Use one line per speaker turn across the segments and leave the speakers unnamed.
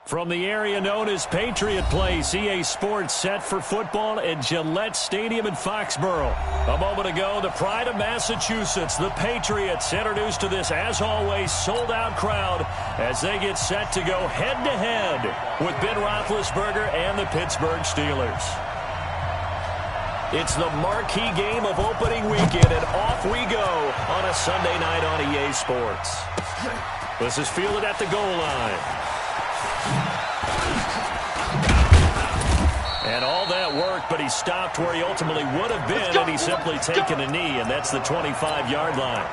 From the area known as Patriot Place, EA Sports set for football at Gillette Stadium in Foxborough. A moment ago, the pride of Massachusetts, the Patriots, introduced to this, as always, sold-out crowd as they get set to go head-to-head with Ben Roethlisberger and the Pittsburgh Steelers. It's the marquee game of opening weekend, and off we go on a Sunday night on EA Sports. This is fielded at the goal line. And all that work, but he stopped where he ultimately would have been had he simply taken a knee, and that's the 25-yard line.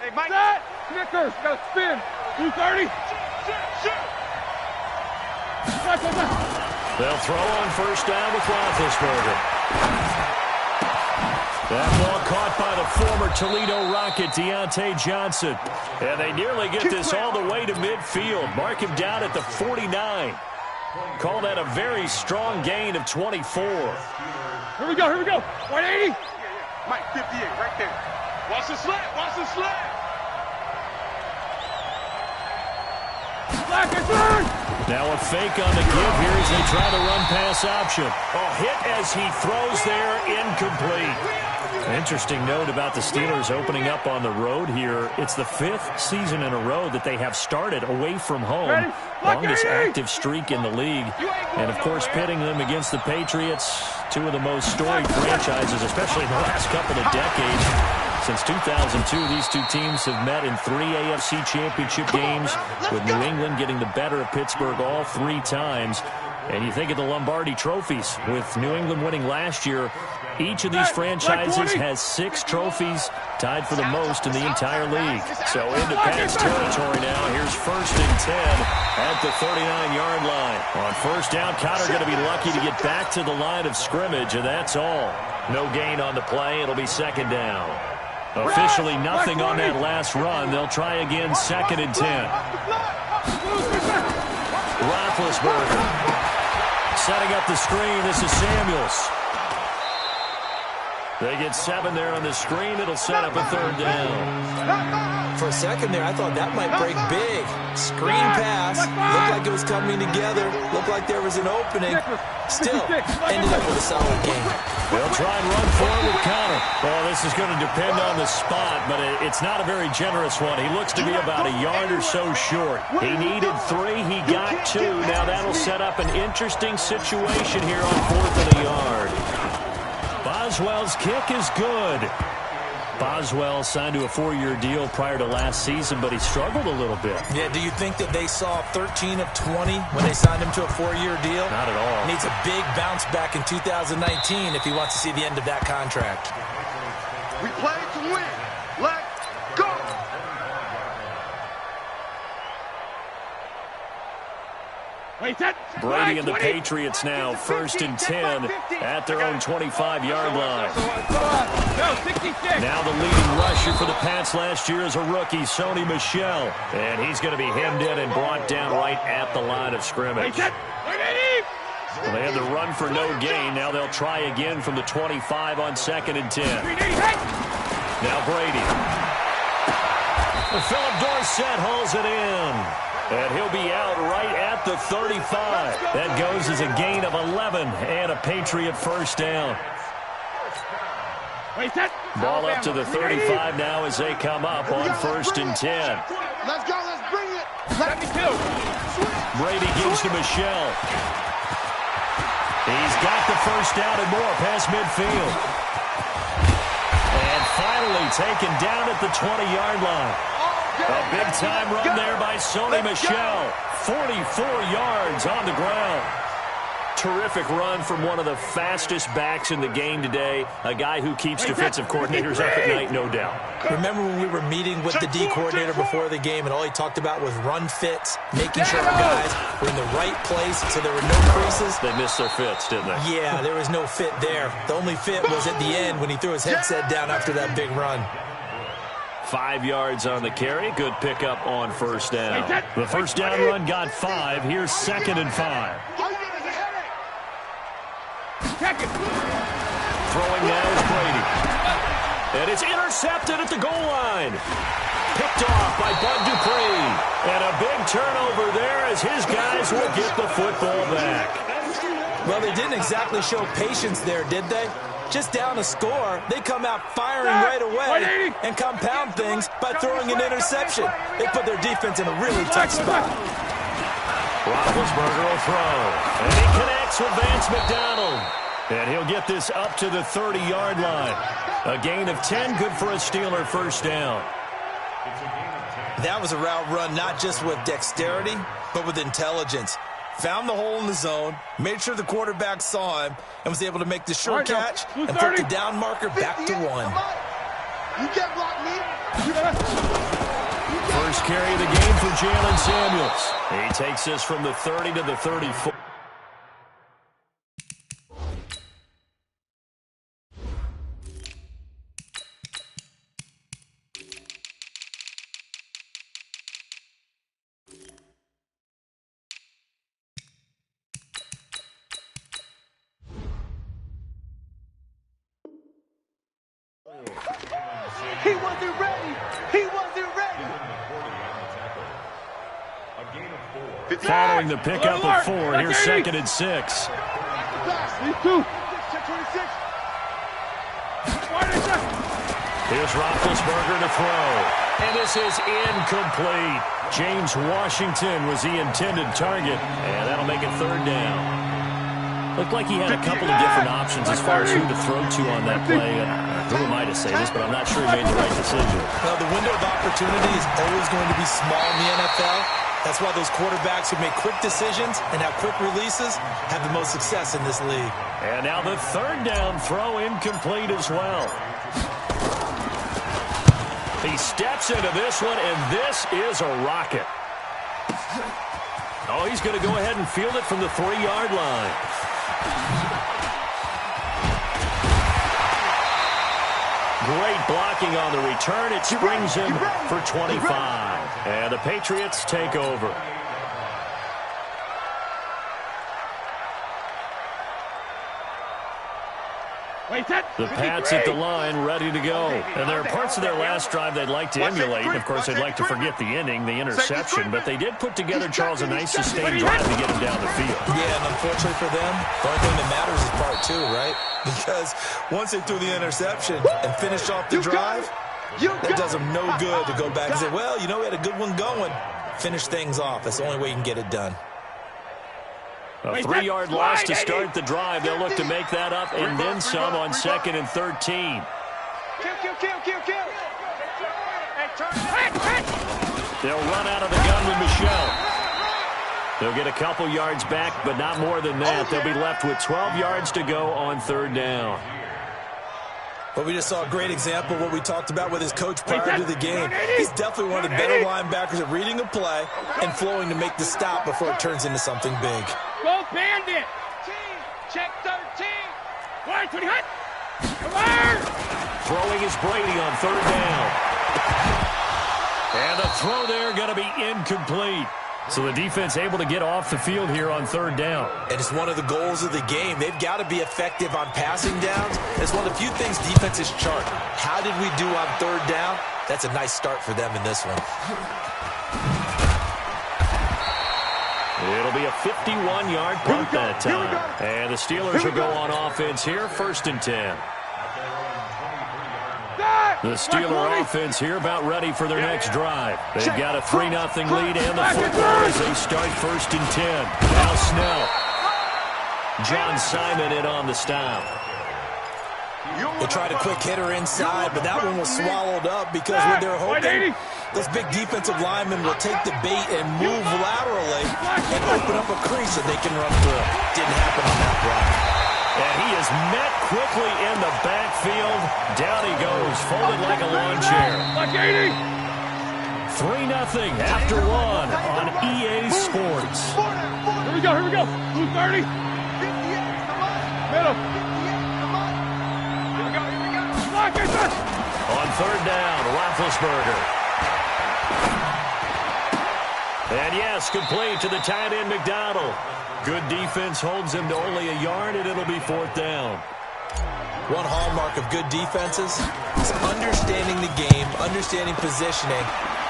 Hey, Mike. That! Snickers, got to spin. 230.
They'll throw on first down with Roethlisberger. That ball caught by the former Toledo Rocket, Deontay Johnson. And they nearly get this all the way to midfield. Mark him down at the 49. Call that a very strong gain of 24.
Here we go, here we go. 180. Mike, 58, right there. Watch the slant, watch the slant.
Now a fake on the give here as they try the run-pass option. A hit as he throws there, incomplete. Interesting note about the Steelers opening up on the road here. It's the 5th season in a row that they have started away from home. Longest active streak in the league. And, of course, pitting them against the Patriots, two of the most storied franchises, especially in the last couple of decades. Since 2002, these two teams have met in 3 AFC championship games, with New England getting the better of Pittsburgh all 3 times. And you think of the Lombardi trophies, with New England winning last year. Each of these franchises has 6 trophies, tied for the most in the entire league. So into Pats territory now. Here's 1st and 10 at the 39-yard line. On first down, Cotter going to be lucky to get back to the line of scrimmage, and that's all. No gain on the play. It'll be 2nd down. Officially nothing on that last run. They'll try again, 2nd and 10. Roethlisberger setting up the screen. This is Samuels. They get 7 there on the screen. It'll set up a 3rd down.
For a second there, I thought that might break big. Screen pass. Looked like it was coming together. Looked like there was an opening. Still, ended up with a solid game.
They'll try and run forward with Cotter. Well, this is going to depend on the spot, but it's not a very generous one. He looks to be about a yard or so short. He needed 3. He got 2. Now that'll set up an interesting situation here on 4th and a yard. Boswell's kick is good. Boswell signed to a 4-year deal prior to last season, but he struggled a little bit.
Yeah, do you think that they saw 13 of 20 when they signed him to a 4-year deal?
Not at all.
Needs a big bounce back in 2019 if he wants to see the end of that contract.
We play to win. Let's go.
Brady and the Patriots now 1st and 10 at their own 25-yard line. Now the leading rusher for the Pats last year is a rookie, Sony Michel. And he's going to be hemmed in and brought down right at the line of scrimmage. Well, they had the run for no gain. Now they'll try again from the 25 on 2nd and 10. Now Brady. Philip Dorsett hauls it in. And he'll be out right at the 35. That goes as a gain of 11 and a Patriot 1st down. Ball up to the 35 now as they come up on 1st and 10.
Let's go, let's bring it. Let me go.
Brady gives to Michel. He's got the 1st down and more past midfield. And finally taken down at the 20-yard line. A big-time run there by Sony Michel. 44 yards on the ground. Terrific run from one of the fastest backs in the game today. A guy who keeps defensive coordinators up at night, no doubt.
Remember when we were meeting with the D coordinator before the game and all he talked about was run fits, making sure our guys were in the right place so there were no creases?
They missed their fits, didn't they?
Yeah, there was no fit there. The only fit was at the end when he threw his headset down after that big run.
5 yards on the carry. Good pickup on first down. The first down run got 5. Here's 2nd and 5. Throwing now is Brady. And it's intercepted at the goal line. Picked off by Bud Dupree. And a big turnover there as his guys will get the football back.
Well, they didn't exactly show patience there, did they? Just down a score, they come out firing right away and compound things by throwing an interception. They put their defense in a really tough spot.
Roethlisberger will throw. And he connects with Vance McDonald. And he'll get this up to the 30-yard line. A gain of 10, good for a Steeler first down.
That was a route run not just with dexterity, but with intelligence. Found the hole in the zone, made sure the quarterback saw him, and was able to make the sure catch and put the down marker back to 1.
You can't block me.
First carry of the game for Jalen Samuels. He takes this from the 30 to the 34.
He wasn't ready. He wasn't ready.
Following the pickup of 4, here's 2nd and 6. Here's Roethlisberger to throw. And this is incomplete. James Washington was the intended target. And that'll make it 3rd down. Looked like he had a couple of different options as far as who to throw to on that play. Who am I to say this, but I'm not sure he made the right decision.
Well, the window of opportunity is always going to be small in the NFL. That's why those quarterbacks who make quick decisions and have quick releases have the most success in this league.
And now the 3rd down throw incomplete as well. He steps into this one, and this is a rocket. Oh, he's going to go ahead and field it from the 3-yard line. Great blocking on the return. It springs him for 25. And the Patriots take over. The Pats at the line, ready to go. And there are parts of their last drive they'd like to emulate. And, of course, they'd like to forget the ending, the interception. But they did put together, Charles, a nice sustained drive to get him down the field.
Yeah, and unfortunately for them, the only thing that matters is part 2, right? Because once they threw the interception and finished off the drive, that does them no good to go back and say, well, you know, we had a good one going. Finish things off. That's the only way you can get it done.
A 3-yard loss to start the drive. They'll look to make that up and then some on 2nd and 13.
Kill.
They'll run out of the gun with Michelle. They'll get a couple yards back, but not more than that. They'll be left with 12 yards to go on 3rd down.
But we just saw a great example of what we talked about with his coach prior to the game. He's definitely one of the better linebackers at reading a play and flowing to make the stop before it turns into something big.
Go Bandit. Check 13. 20 hut. Come on.
Throwing is Brady on 3rd down. And the throw there going to be incomplete. So the defense able to get off the field here on 3rd down.
And it's one of the goals of the game. They've got to be effective on passing downs. It's one of the few things defenses chart. How did we do on 3rd down? That's a nice start for them in this one.
It'll be a 51-yard punt that time. And the Steelers will go on offense here, 1st and 10. The Steeler offense here about ready for their next drive. They've got a 3-0 lead and the football as they start 1st and 10. Now Snell. John Simon in on the stop.
They tried a quick hitter inside, but that one was swallowed up because when they're hoping those big defensive linemen will take the bait and move laterally and open up a crease that they can run through. Didn't happen on that play.
And he is met quickly in the backfield. Down he goes, folded like a lawn chair. 3-0 after 1 on EA Sports.
Here we go. Who's 30? Middle. Here we go. Lock it,
On third down, Roethlisberger. And yes, complete to the tight end, McDonald. Good defense holds him to only a yard, and it'll be fourth down.
One hallmark of good defenses is understanding the game, understanding positioning,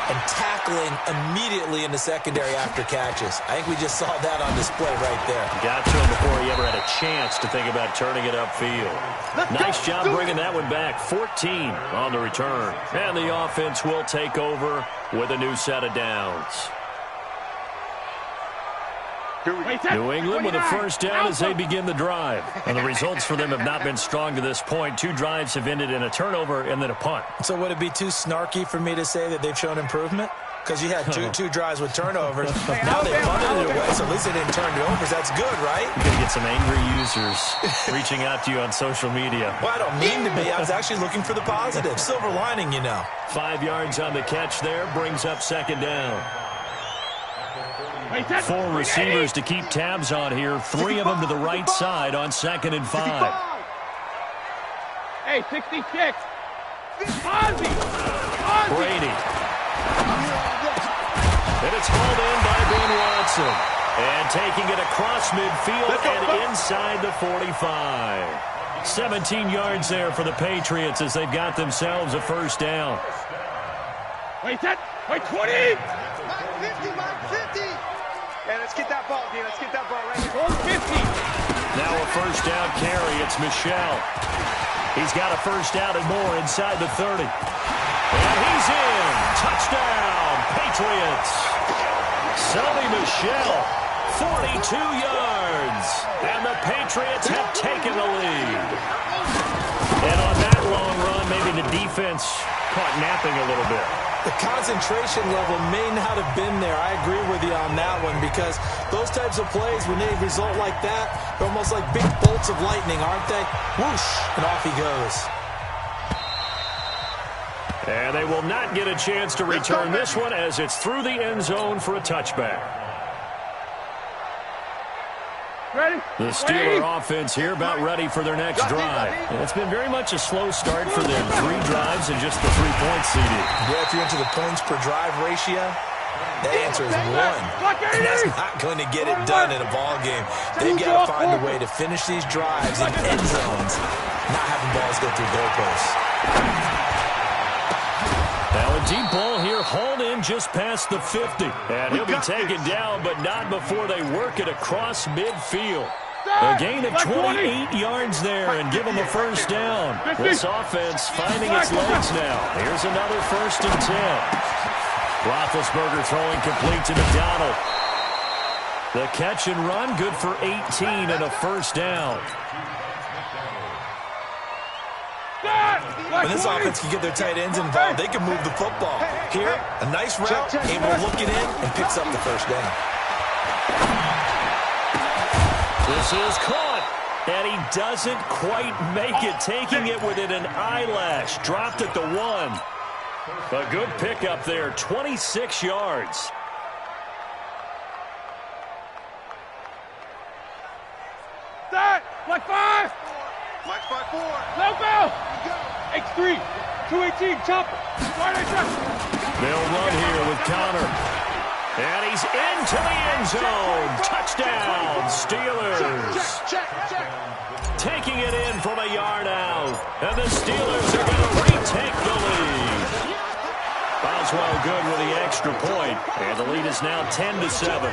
and tackling immediately in the secondary after catches. I think we just saw that on display right there.
Got to him before he ever had a chance to think about turning it upfield. Nice job bringing that one back. 14 on the return. And the offense will take over with a new set of downs. New England with a first down as they begin the drive. And the results for them have not been strong to this point. 2 drives have ended in a turnover and then a punt.
So would it be too snarky for me to say that they've shown improvement? Because you had two drives with turnovers. Now they punted it away, so at least they didn't turn it over. That's good, right?
You're going to get some angry users reaching out to you on social media.
Well, I don't mean to be. I was actually looking for the positive. Silver lining, you know.
5 yards on the catch there brings up second down. 4 receivers to keep tabs on here. 3 of them to the right side on 2nd and 5.
Hey, 66.
Brady. And it's hauled in by Ben Watson. And taking it across midfield and inside the 45. 17 yards there for the Patriots as they've got themselves a first down.
Wait, 20. 50. Hey, let's get that ball, D. Let's get that ball right here. 50.
Now a first down carry. It's Michel. He's got a first down and more inside the 30. And he's in. Touchdown, Patriots. Sonny Michel, 42 yards. And the Patriots have taken the lead. And on that long run, maybe the defense caught napping a little bit.
The concentration level may not have been there. I agree with you on that one because those types of plays, when they result like that, they're almost like big bolts of lightning, aren't they? Whoosh, and off he goes.
And they will not get a chance to return this one as it's through the end zone for a touchback.
Ready?
The Steeler offense here about ready for their next drive. And it's been very much a slow start for them. 3 drives and just the 3 points seeded.
Yeah, if you're into the points per drive ratio, the answer is 1. And that's not going to get it done in a ball game. They've got to find a way to finish these drives in end zones, not having balls go through goalposts.
Now a deep ball here, hauled in just past the 50. And he'll be taken down, but not before they work it across midfield. A gain of 28 yards there and give them a first down. This offense finding its legs now. Here's another 1st and 10. Roethlisberger throwing complete to McDonald. The catch and run, good for 18 and a first down.
When this offense can get their tight ends involved, they can move the football. Here, a nice route, able to look it in, and picks up the first down.
This is caught, and he doesn't quite make it, taking it within an eyelash. Dropped at the 1. A good pickup there, 26 yards.
Start! Black 5! Black 5-4. Logo! X3, 218, chopper.
They'll run here with Connor. And he's into the end zone. Touchdown, Steelers. Check. Taking it in from a yard out. And the Steelers are going to retake the lead. Boswell good with the extra point. And the lead is now 10-7.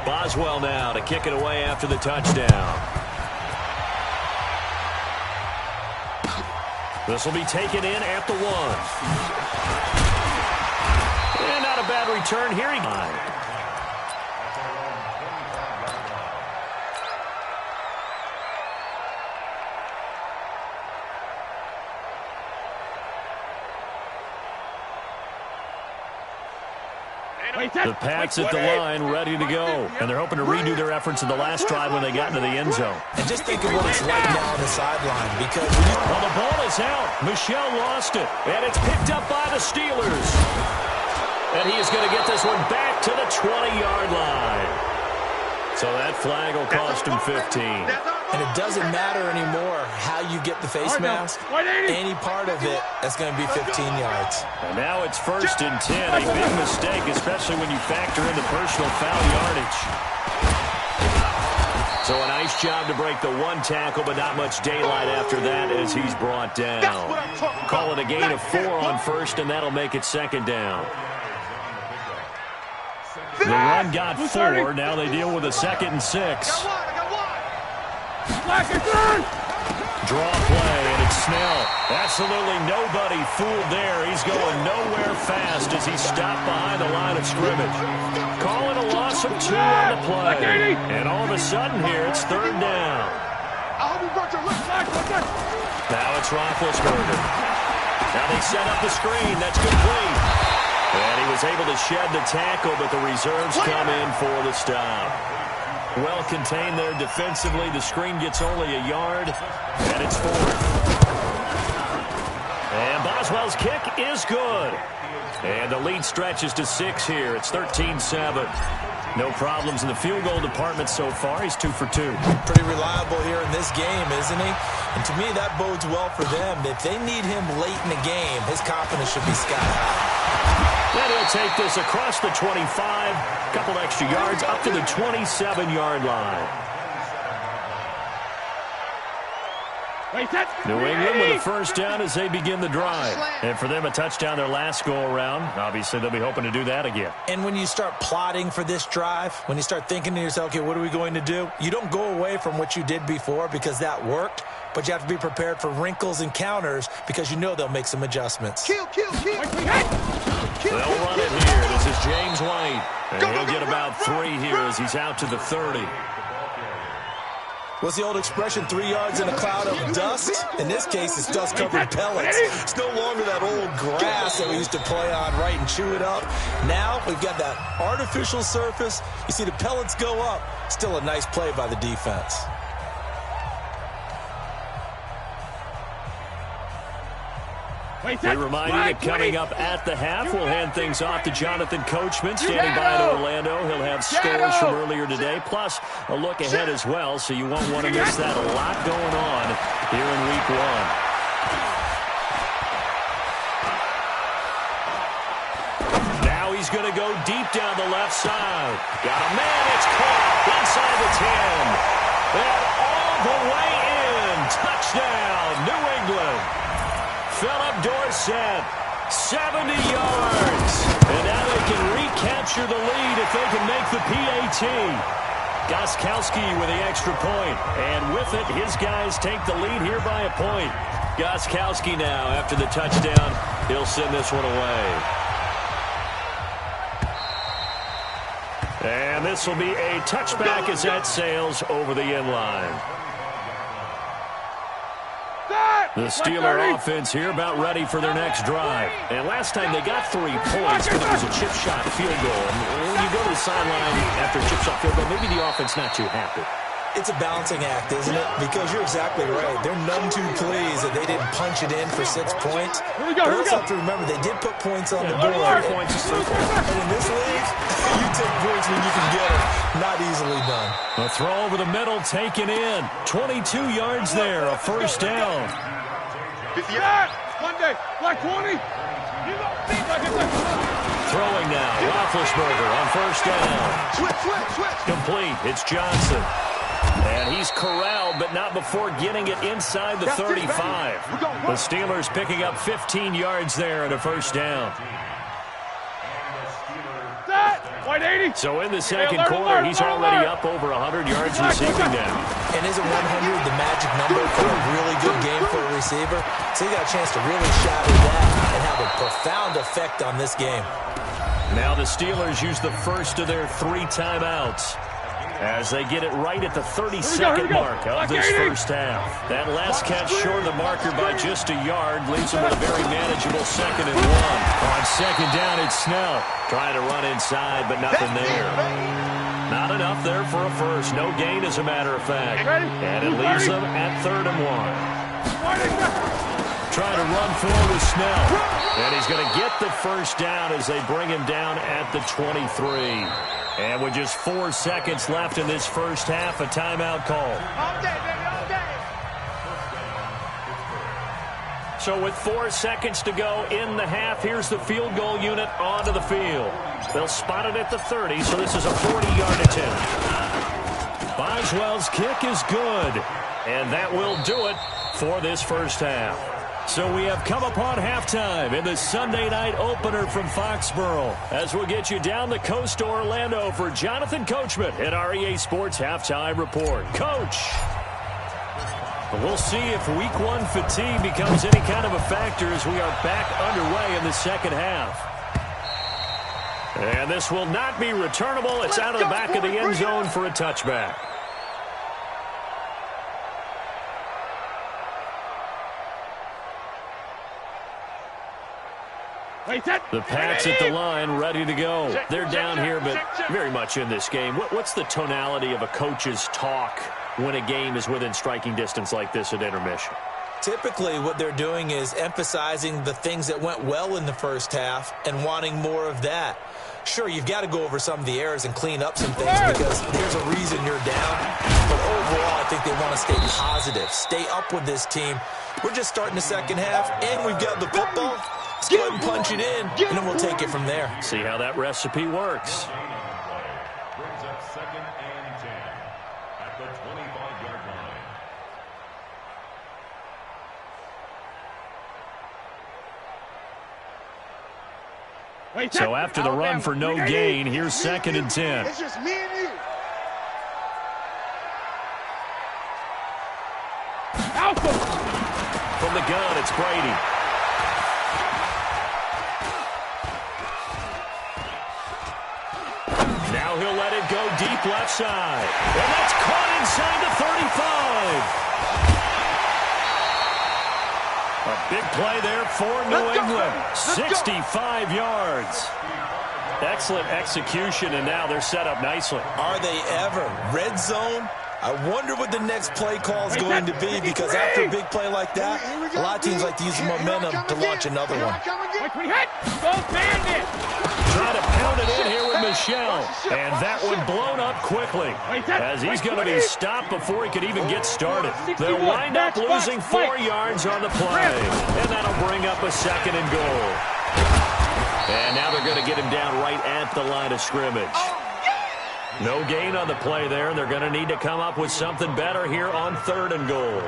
Boswell now to kick it away after the touchdown. This will be taken in at the 1. And not a bad return here. The Pats at the line, ready to go. And they're hoping to redo their efforts in the last drive when they got into the end zone.
And just think of what it's like now on the sideline. Because
well, the ball is out. Michel lost it. And it's picked up by the Steelers. And he is going to get this one back to the 20-yard line. So that flag will cost him 15.
And it doesn't matter anymore how you get the face mask. Any part of it, that's going to be 15 yards.
And now it's 1st and 10. A big mistake, especially when you factor in the personal foul yardage. So a nice job to break the one tackle, but not much daylight after that as he's brought down. Call it a gain of 4 on 1st, and that'll make it 2nd down. The run got 4. Now they deal with a 2nd and 6. Draw play, and it's Snell. Absolutely nobody fooled there. He's going nowhere fast as he stopped behind the line of scrimmage. Call it a loss of 2 on the play. And all of a sudden here, it's 3rd down. Now it's Roethlisberger. Now they set up the screen. That's complete. And he was able to shed the tackle, but the reserves come in for the stop. Well contained there defensively. The screen gets only a yard, and it's 4th. And Boswell's kick is good. And the lead stretches to 6 here. It's 13-7. No problems in the field goal department so far. He's 2 for 2.
Pretty reliable here in this game, isn't he? And to me, that bodes well for them. If they need him late in the game, his confidence should be sky high.
Then he'll take this across the 25, couple extra yards, up to the 27-yard line. New England with a 1st down as they begin the drive. And for them, a touchdown their last go-around. Obviously, they'll be hoping to do that again.
And when you start plotting for this drive, when you start thinking to yourself, okay, what are we going to do? You don't go away from what you did before because that worked, but you have to be prepared for wrinkles and counters because you know they'll make some adjustments.
They'll run it here. This is James White. And he'll get about 3 here as he's out to the 30.
What's the old expression, 3 yards in a cloud of dust? In this case, it's dust-covered pellets. It's no longer that old grass that we used to play on, right, and chew it up. Now we've got that artificial surface. You see the pellets go up. Still a nice play by the defense.
We remind you that coming up at the half, we'll hand things off to Jonathan Coachman, standing by in Orlando. He'll have scores from earlier today, plus a look ahead as well, so you won't want to miss that. A lot going on here in Week 1. Now he's going to go deep down the left side. Got a man, it's caught inside the 10. And all the way in. Touchdown, New England. Philip Dorsett, 70 yards. And now they can recapture the lead if they can make the PAT. Gostkowski with the extra point. And with it, his guys take the lead here by a point. Gostkowski now, after the touchdown, he'll send this one away. And this will be a touchback as that sails over the end line. The Steeler offense here about ready for their next drive. And last time they got 3 points, but it was a chip shot field goal. And when you go to the sideline after a chip shot field goal, maybe the offense not too happy.
It's a balancing act, isn't it? Because you're exactly right. They're none too pleased that they didn't punch it in for 6 points. But also have to remember, they did put points on the board.
3 points is 3 points.
And in this league, you take points when you can get them. Not easily done.
A throw over the middle, taken in. 22 yards there, a 1st down.
Monday, black 20.
Throwing now, Roethlisberger on 1st down.
Switch.
Complete, it's Johnson. And he's corralled, but not before getting it inside the 35. The Steelers picking up 15 yards there and a 1st down. So in the second quarter, he's already up over 100 yards receiving now.
And isn't 100 the magic number for a really good game for a receiver? So he got a chance to really shatter that and have a profound effect on this game.
Now the Steelers use the first of their 3 timeouts as they get it right at the 32nd mark of this first half. That last catch short of the marker by just a yard leaves them with a very manageable 2nd and 1. On 2nd down, it's Snell trying to run inside, but nothing there. Not enough there for a first. No gain, as a matter of fact. And it leaves them at 3rd and 1. trying to run forward with Snell. And he's going to get the first down as they bring him down at the 23. And with just 4 seconds left in this first half, a timeout call.
All day, baby, all day.
So with 4 seconds to go in the half, here's the field goal unit onto the field. They'll spot it at the 30, so this is a 40-yard attempt. Boswell's kick is good, and that will do it for this first half. So we have come upon halftime in the Sunday night opener from Foxborough, as we'll get you down the coast to Orlando for Jonathan Coachman at our EA Sports Halftime Report. Coach! We'll see if week 1 fatigue becomes any kind of a factor as we are back underway in the second half. And this will not be returnable. It's out of the back of the end zone for a touchback. The Pats at the line, ready to go. They're down here, but very much in this game. What's the tonality of a coach's talk when a game is within striking distance like this at intermission?
Typically, what they're doing is emphasizing the things that went well in the first half and wanting more of that. Sure, you've got to go over some of the errors and clean up some things because there's a reason you're down. But overall, I think they want to stay positive, stay up with this team. We're just starting the second half, and we've got the football. Let's go ahead and punch it in, and then we'll take it from there.
See how that recipe works.
Brings up 2nd and 10 at the 25-yard line.
So after the run for no gain, here's 2nd and 10.
It's just me and you. Alpha.
From the gun, it's Brady. Now he'll let it go deep left side. And that's caught inside the 35. A big play there for New England. 65 yards. Excellent execution, and now they're set up nicely.
Are they ever? Red zone? I wonder what the next play call is going to be, because after a big play like that, a lot of teams like to use the momentum to launch another one.
Trying to pound it in here with Michelle, and that one blown up quickly as he's going to be stopped before he could even get started. They'll wind up losing 4 yards on the play, and that'll bring up a 2nd and goal. And now they're going to get him down right at the line of scrimmage. No gain on the play there. They're going to need to come up with something better here on 3rd and goal.
No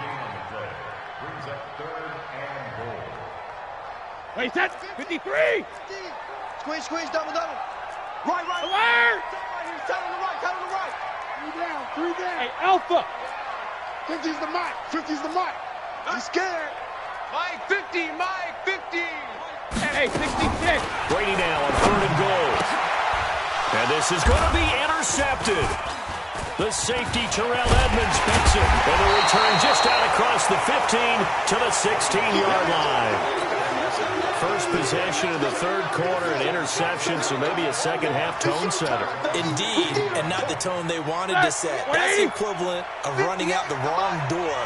gain on the play. Brings up 3rd and goal.
Wait, that's 53.
Squeeze, double. Right.
Alert!
Tell him to right.
3 down. Hey, Alpha. 50's the mic. 50's the mic. He's scared.
Mike 50.
Hey, 66.
Brady now on 3rd and goal. And this is going to be intercepted. The safety, Terrell Edmonds, picks it. And the return just out across the 15 to the 16-yard line. First possession of the 3rd quarter, an interception, so maybe a second-half tone setter.
Indeed, and not the tone they wanted to set. That's the equivalent of running out the wrong door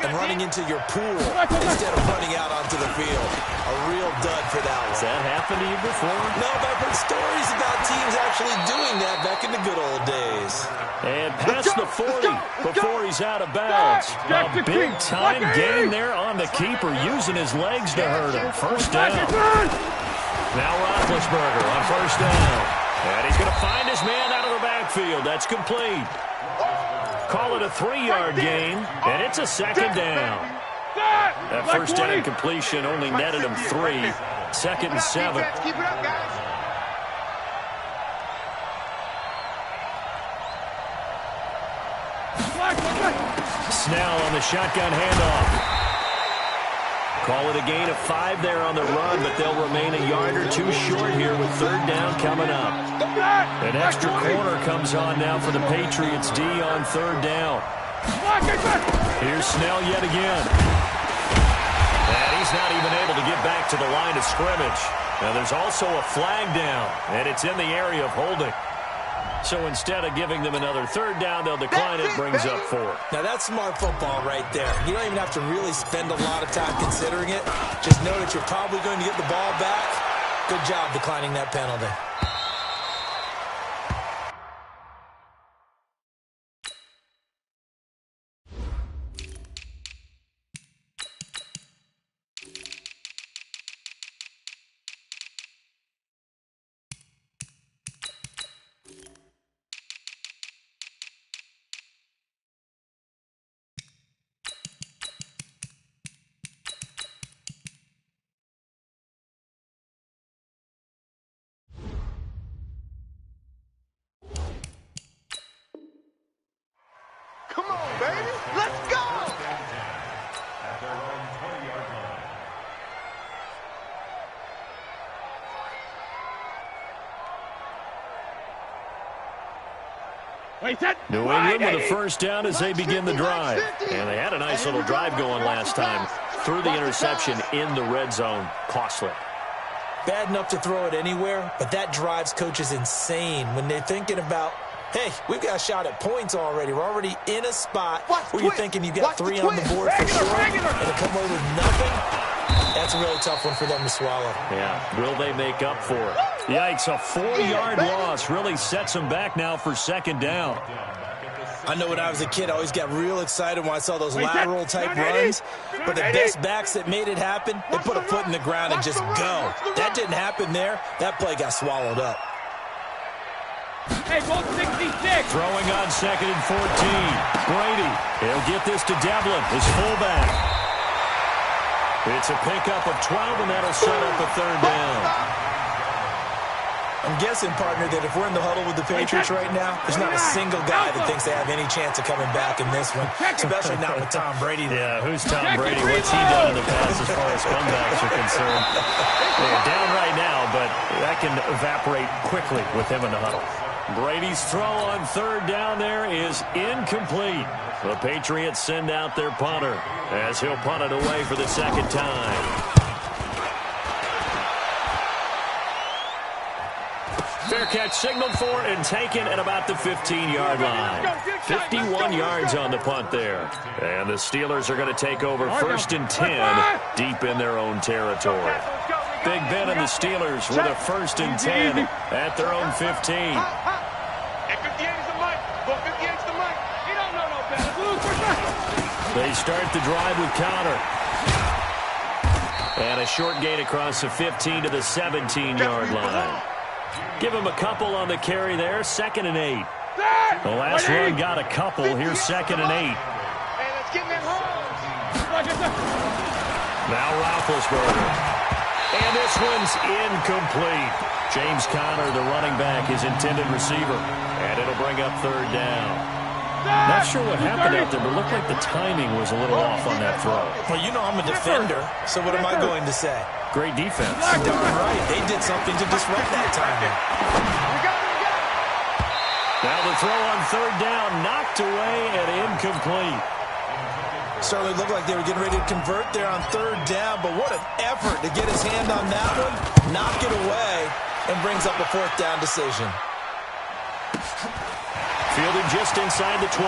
and running into your pool instead of running out onto the field. A real dud for that one.
Has that happened to you before?
No, but I've heard stories about teams actually doing that back in the good old days.
And past the 40 before he's out of bounds. A big-time gain there on the keeper, using his legs to hurt him. First down. Now Roethlisberger on 1st down. And he's going to find his man out of the backfield. That's complete. Call it a 3-yard gain, and it's a 2nd down. That first down completion only netted him 3. 2nd and 7.
Keep it up, guys.
Snell on the shotgun handoff. Call it a gain of 5 there on the run, but they'll remain a yard or 2 short here with 3rd down coming up. An extra corner comes on now for the Patriots D on 3rd down. Here's Snell yet again. And he's not even able to get back to the line of scrimmage. Now there's also a flag down, and it's in the area of holding. So instead of giving them another third down, they'll decline it, brings up 4.
Now, that's smart football right there. You don't even have to really spend a lot of time considering it. Just know that you're probably going to get the ball back. Good job declining that penalty.
Come on, baby. Let's go.
At their own 20-yard line.
New England with a first down as they begin the drive. And they had a nice little drive going last time. Threw the interception in the red zone. Costly.
Bad enough to throw it anywhere, but that drives coaches insane when they're thinking about, hey, we've got a shot at points already. We're already in a spot where you're thinking you've got 3 on the board for sure, and to come away with nothing, that's a really tough one for them to swallow.
Yeah, will they make up for it? Yikes, a 4-yard loss really sets them back now for second down.
I know when I was a kid, I always got real excited when I saw those lateral-type runs, but the best backs that made it happen, they put a foot in the ground and just go. That didn't happen there. That play got swallowed up.
Hey, 166.
Throwing on 2nd and 14. Brady, he'll get this to Devlin, his fullback. It's a pickup of 12, and that'll set up a third down.
I'm guessing, partner, that if we're in the huddle with the Patriots right now, there's not a single guy that thinks they have any chance of coming back in this one, especially not with Tom Brady.
Yeah, who's Tom Brady? What's he done in the past as far as comebacks are concerned? They're down right now, but that can evaporate quickly with him in the huddle. Brady's throw on third down there is incomplete. The Patriots send out their punter as he'll punt it away for the second time. Fair catch signaled for and taken at about the 15-yard line. 51 yards on the punt there. And the Steelers are going to take over 1st and 10 deep in their own territory. Big Ben and the Steelers with a 1st and 10 at their own 15.
And 58 is the mic. 58 is the mic. He don't know no better.
They start the drive with Connor. And a short gain across the 15 to the 17-yard line. Give him a couple on the carry there. 2nd and 8. The last run got a couple. Here's 2nd and 8.
Hey, let's get them home.
Now Roethlisberger. And this one's incomplete. James Conner, the running back, his intended receiver. And it'll bring up third down. Not sure what happened out there, but it looked like the timing was a little off on that throw.
Well, you know I'm a defender, so what am I going to say?
Great defense.
Darn right. They did something to disrupt that timing.
Now the throw on third down, knocked away and incomplete.
Certainly looked like they were getting ready to convert there on third down, but what an effort to get his hand on that one, knock it away, and brings up a 4th down decision.
Fielded just inside the 20.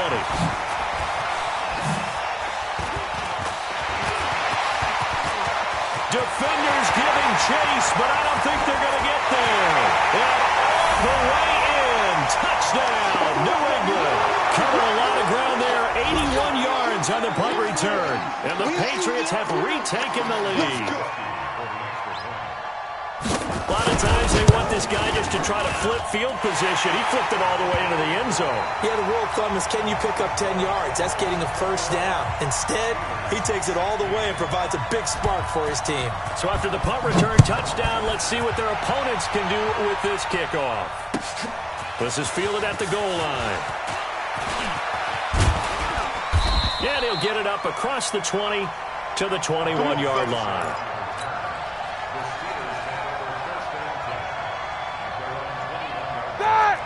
Defenders giving chase, but I don't think they're going to get there. And all the way in. Touchdown, New England. Covered a lot of ground there. 81 yards on the punt return. And the Patriots have retaken the lead. A lot of times they want this guy just to try to flip field position. He flipped it all the way into the end zone.
Yeah, the rule of thumb is, can you pick up 10 yards? That's getting a first down. Instead, he takes it all the way and provides a big spark for his team.
So after the punt return touchdown, let's see what their opponents can do with this kickoff. This is fielded at the goal line. And he'll get it up across the 20 to the 21-yard line.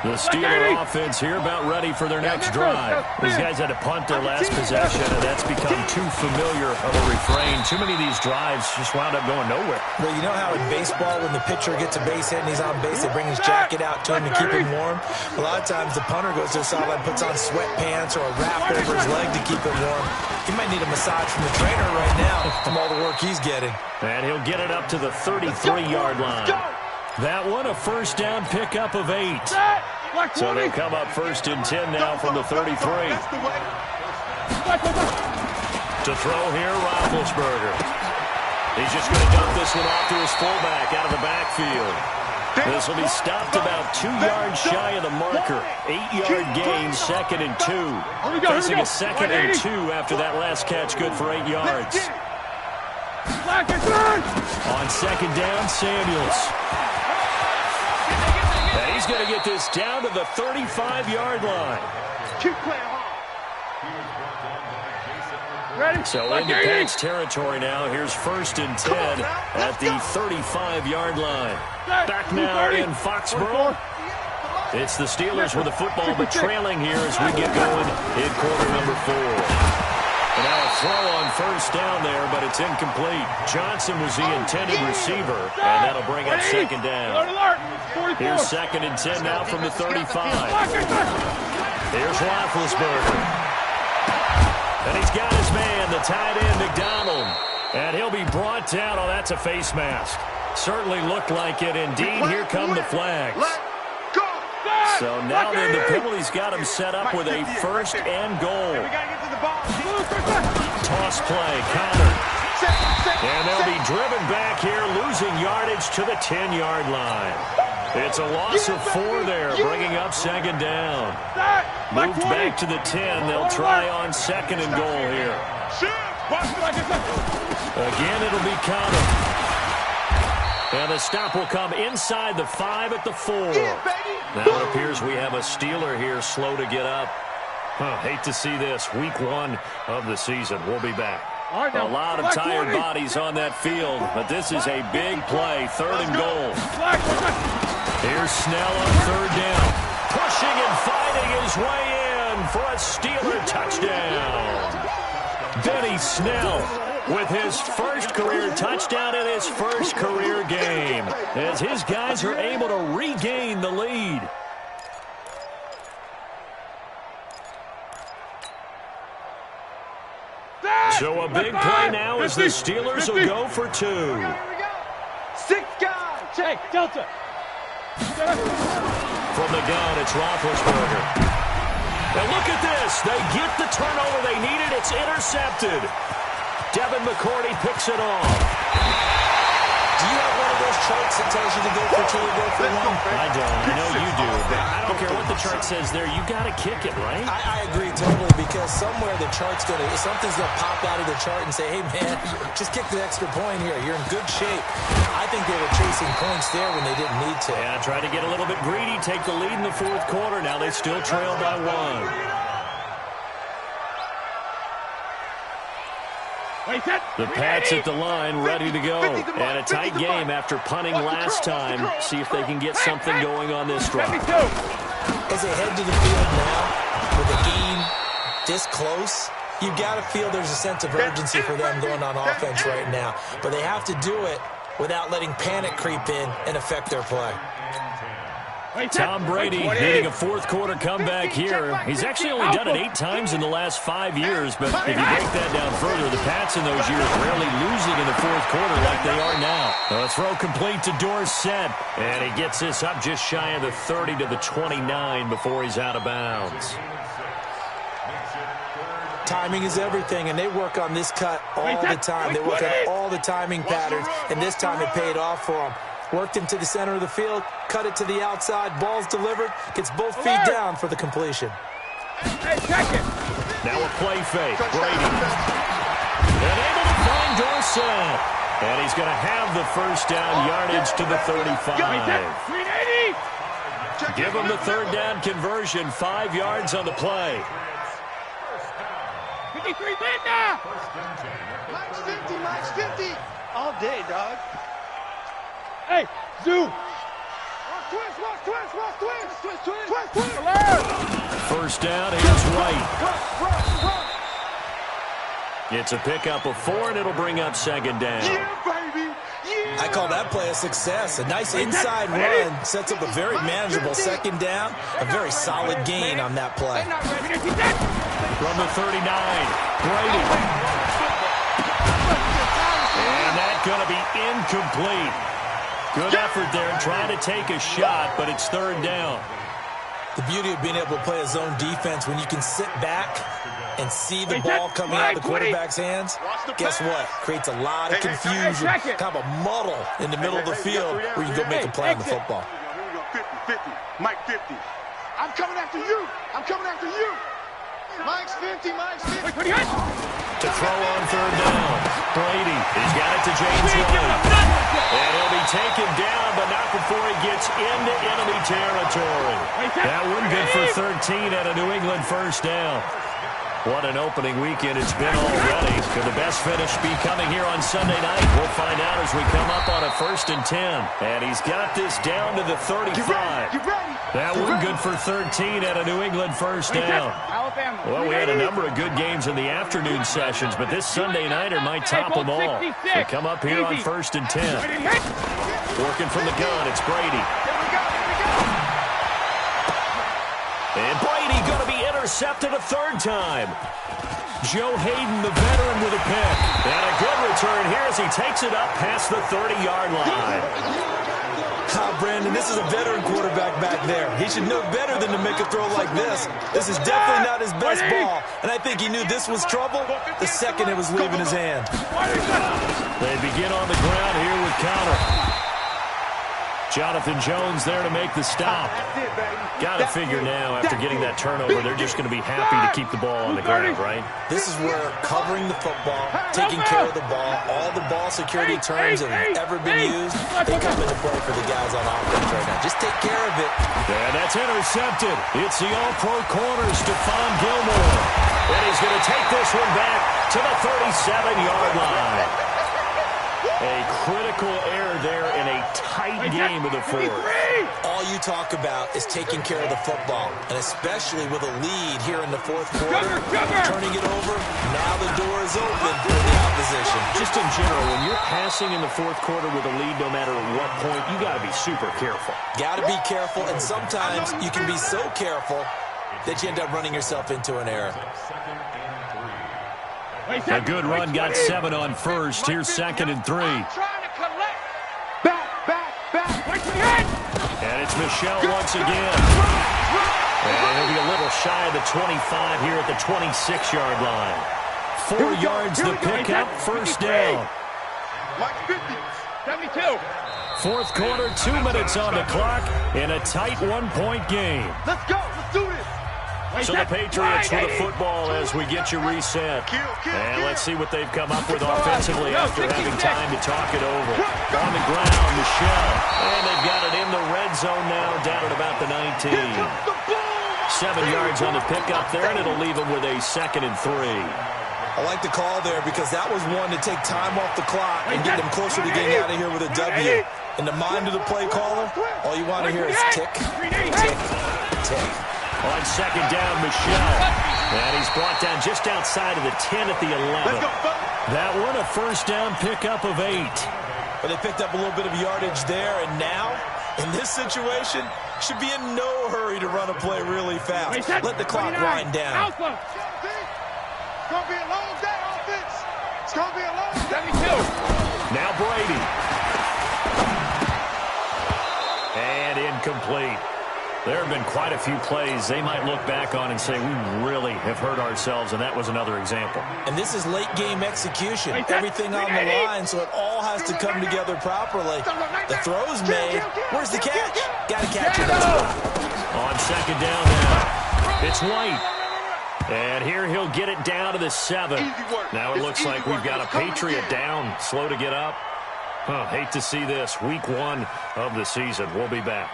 The Steeler offense here about ready for their next drive. These guys had to punt their last possession, and that's become too familiar of a refrain. Too many of these drives just wound up going nowhere.
Well, you know how in baseball, when the pitcher gets a base hit and he's on base, they bring his jacket out to him to keep him warm? A lot of times the punter goes to the sideline, puts on sweatpants or a wrap over his leg to keep him warm. He might need a massage from the trainer right now from all the work he's getting.
And he'll get it up to the 33-yard line. That one, a first down pickup of 8. So they'll come up 1st and 10 now from the 33. To throw here, Roethlisberger. He's just going to dump this one off to his fullback out of the backfield. This will be stopped about 2 yards shy of the marker. 8-yard gain, 2nd and 2. Facing a 2nd and 2 after that last catch, good for 8 yards. On 2nd down, Samuels. And he's going to get this down to the 35-yard line.
Keep playing hard.
So into Pats territory now. Here's 1st and 10 at the 35-yard line. Back now in Foxborough. It's the Steelers with the football, but trailing here as we get going in quarter number 4. And now a throw on 1st down there, but it's incomplete. Johnson was the intended receiver, and that'll bring up 2nd down. Here's 2nd and 10 now from the 35. Here's Roethlisberger. And he's got his man, the tight end, McDonald. And he'll be brought down. Oh, that's a face mask. Certainly looked like it. Indeed, here come the flags. So now then the penalty's got him set up with a 1st and goal. Toss play, Connor. And they'll be driven back here, losing yardage to the 10-yard line. It's a loss of 4 there, bringing up 2nd down. Moved back to the 10. They'll try on 2nd and goal here. Again, it'll be Connor. And the stop will come inside the 5 at the 4. Now it appears we have a Steeler here slow to get up. Hate to see this. Week 1 of the season. We'll be back. A lot of tired bodies on that field, but this is a big play. 3rd and goal. Here's Snell on 3rd down. Pushing and fighting his way in for a Steeler touchdown. Benny Snell with his 1st career touchdown in his 1st career game, as his guys are able to regain the lead. So a big play now as the Steelers will go for 2.
6 guys. Hey, Delta.
From the gun, it's Roethlisberger. And look at this. They get the turnover they needed. It's intercepted. Devin McCourty picks it off.
Do you have one of those charts that tells you to go for 2 or go for 1?
I don't. I know you do. But I don't care what the chart says there. You got to kick it, right?
I agree totally, because somewhere the chart's going to, something's going to pop out of the chart and say, hey, man, just kick the extra point here. You're in good shape. I think they were chasing points there when they didn't need to.
Yeah, try to get a little bit greedy, take the lead in the 4th quarter. Now they still trail by 1. The Pats at the line, ready to go. And a tight game after punting last time. See if they can get something going on this drive.
As they head to the field now, with a game this close, you got to feel there's a sense of urgency for them going on offense right now. But they have to do it without letting panic creep in and affect their play.
Tom Brady needing a 4th quarter comeback here. He's actually only done it 8 times in the last 5 years, but if you break that down further, the Pats in those years rarely losing in the 4th quarter like they are now. A throw complete to Dorsett, and he gets this up just shy of the 30 to the 29 before he's out of bounds.
Timing is everything, and they work on this cut all the time. They work on all the timing patterns, and this time it paid off for them. Worked him to the center of the field, cut it to the outside, ball's delivered, gets both feet down for the completion.
Hey, check it.
Now a play fake, Brady. And able to find Dorsett. And he's going to have the 1st down yardage to the 35. Give him the 3rd down conversion, 5 yards on the play.
53 now.
Max 50. All day, dog.
Hey, Zoo.
First down, here's White. It's a pickup of 4, and it'll bring up second down.
I call that play a success. A nice inside run sets up a very manageable second down. A very solid gain on that play.
From the 39, Brady. And that's going to be incomplete. Good effort there trying to take a shot, but it's third down.
The beauty of being able to play a zone defense when you can sit back and see the ball coming out of the quarterback's hands, guess what? Creates a lot of confusion, kind of a muddle in the middle of the field where you can go make a play on the football.
Here we go, 50, Mike 50. I'm coming after you. I'm coming after you. Mike's 50, Mike's 50.
To throw on third down. Brady, he's got it to James White. And he'll be taken down, but not before he gets into enemy territory. That one good for 13 at a New England first down. What an opening weekend it's been already. Could the best finish be coming here on Sunday night? We'll find out as we come up on a 1st and 10. And he's got this down to the 35. That one good for 13 at a New England first down. Well, we had a number of good games in the afternoon sessions, but this Sunday nighter might top them all. We come up here on 1st and 10. Working from the gun, it's Brady. And Brady going to be intercepted a third time. Joe Hayden, the veteran, with a pick. And a good return here as he takes it up past the 30-yard line.
Brandon, this is a veteran quarterback back there. He should know better than to make a throw like this. This is definitely not his best ball, and I think he knew this was trouble the second it was leaving his hand.
They begin on the ground here with Connor. Jonathan Jones there to make the stop. Got to figure now, after getting that turnover, they're just going to be happy to keep the ball on the ground, right?
This is where covering the football, taking care of the ball, all the ball security terms that have ever been used, they come into play for the guys on offense right now. Just take care of it.
Yeah, that's intercepted. It's the all-pro corner, Stephon Gilmore. And he's going to take this one back to the 37-yard line. A critical error there in a tight game of the fourth.
All you talk about is taking care of the football, and especially with a lead here in the fourth quarter. Turning it over, now the door is open for the opposition.
Just in general, when you're passing in the fourth quarter with a lead, no matter at what point, you got to be super careful.
Got to be careful, and sometimes you can be so careful that you end up running yourself into an error.
A good run, got 7 on first. Here's 2nd and 3. And it's Michelle once again. And he'll be a little shy of the 25 here at the 26-yard line. 4 yards to pick up, first down.
72.
Fourth quarter, 2 minutes on the clock in a tight 1-point game.
Let's go. Let's do this.
So the Patriots with the football as we get you reset. And let's see what they've come up with offensively after having time to talk it over. On the ground, Michelle. And they've got it in the red zone now, down at about the 19. 7 yards on the pickup there, and it'll leave them with a 2nd and 3.
I like the call there because that was one to take time off the clock and get them closer to getting out of here with a W. In the mind of the play caller, all you want to hear is tick, tick, tick.
On second down, Michelle. And he's brought down just outside of the 10 at the 11. That one, a first down pickup of 8.
But they picked up a little bit of yardage there, and now, in this situation, should be in no hurry to run a play really fast. Let the clock wind down.
It's going to be a long day, offense. It's going to be a long day.
72.
Now Brady. And incomplete. There have been quite a few plays they might look back on and say, we really have hurt ourselves, and that was another example.
And this is late-game execution. Everything on the line, so it all has to come together properly. The throw's made. Where's the catch? Got to catch it.
On second down now, it's White. And here he'll get it down to the 7. Now it looks like we've got a Patriot down, slow to get up. Hate to see this. Week 1 of the season. We'll be back.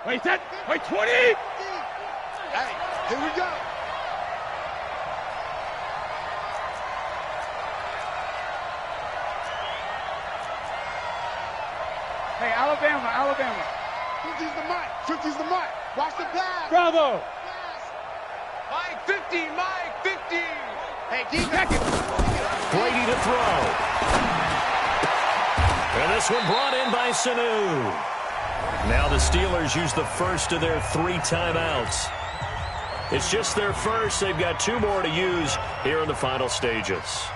Wait, 20.
Hey, here we go.
Hey, Alabama.
50's the mic. 50's the mic. Watch the pass.
Bravo.
Mike 50. Mike 50. Hey, defense.
Brady to throw. And this one brought in by Sanu. Now the Steelers use the first of their 3 timeouts. It's just their first. They've got 2 more to use here in the final stages.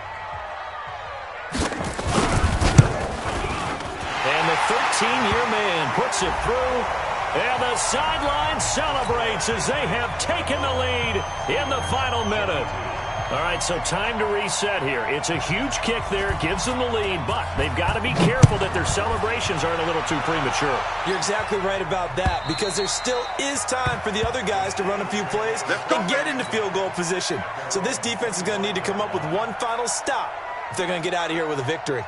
And the 13-year man puts it through. And the sideline celebrates as they have taken the lead in the final minute. All right, so time to reset here. It's a huge kick there, gives them the lead, but they've got to be careful that their celebrations aren't a little too premature.
You're exactly right about that, because there still is time for the other guys to run a few plays and get into field goal position. So this defense is going to need to come up with one final stop if they're going to get out of here with a victory.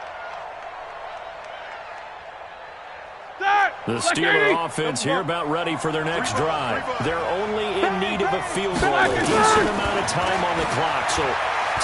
The Steeler offense here about ready for their next drive. They're only in need of a field goal, a decent amount of time on the clock. So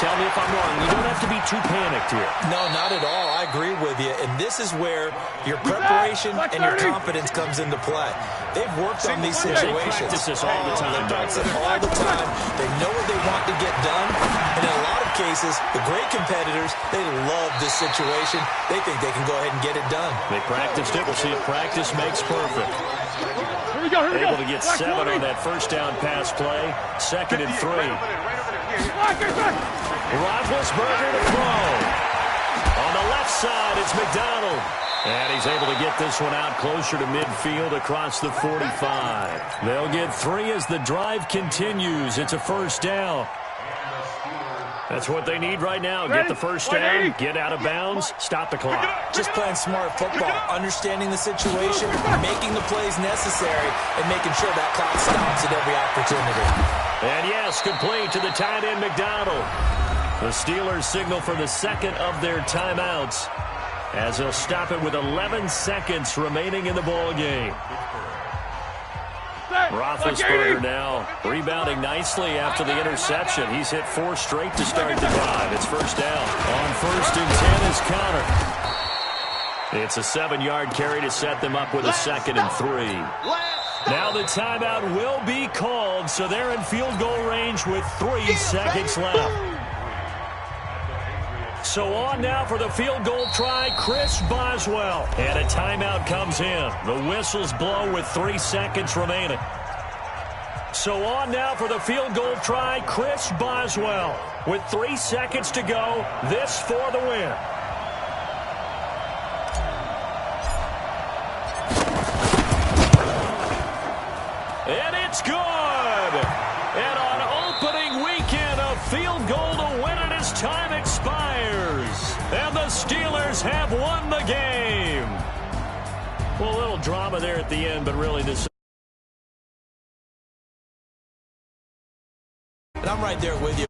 tell me if I'm wrong. You don't have to be too panicked here.
No, not at all. I agree with you. And this is where your preparation and your confidence comes into play. They've worked on these situations.
They practice this all the time.
They practice it all the time. They know what they want to get done. And in a lot of cases, the great competitors, they love this situation. They think they can go ahead and get it done.
They practiced it. We'll see if practice makes perfect.
Here we go.
Able to get 7 on that first down pass play. 2nd and 3. Roethlisberger to throw. On the left side, it's McDonald. And he's able to get this one out closer to midfield across the 45. They'll get 3 as the drive continues. It's a first down. That's what they need right now. Get the first down, get out of bounds, stop the clock.
Just playing smart football, understanding the situation, making the plays necessary, and making sure that clock stops at every opportunity.
And yes, complete to the tight end, McDonald. The Steelers signal for the 2nd of their timeouts as they'll stop it with 11 seconds remaining in the ball game. Roethlisberger now rebounding nicely after the interception. He's hit 4 straight to start the drive. It's first down. On 1st and 10 is Connor. It's a 7-yard carry to set them up with a 2nd and 3. Now the timeout will be called, so they're in field goal range with 3 seconds left. So on now for the field goal try, Chris Boswell. And a timeout comes in. The whistles blow with 3 seconds remaining. So on now for the field goal try, Chris Boswell. With 3 seconds to go, this for the win. And it's good! And on opening weekend, a field goal to win it as time expires. And the Steelers have won the game. Well, a little drama there at the end, but really this...
And I'm right there with you.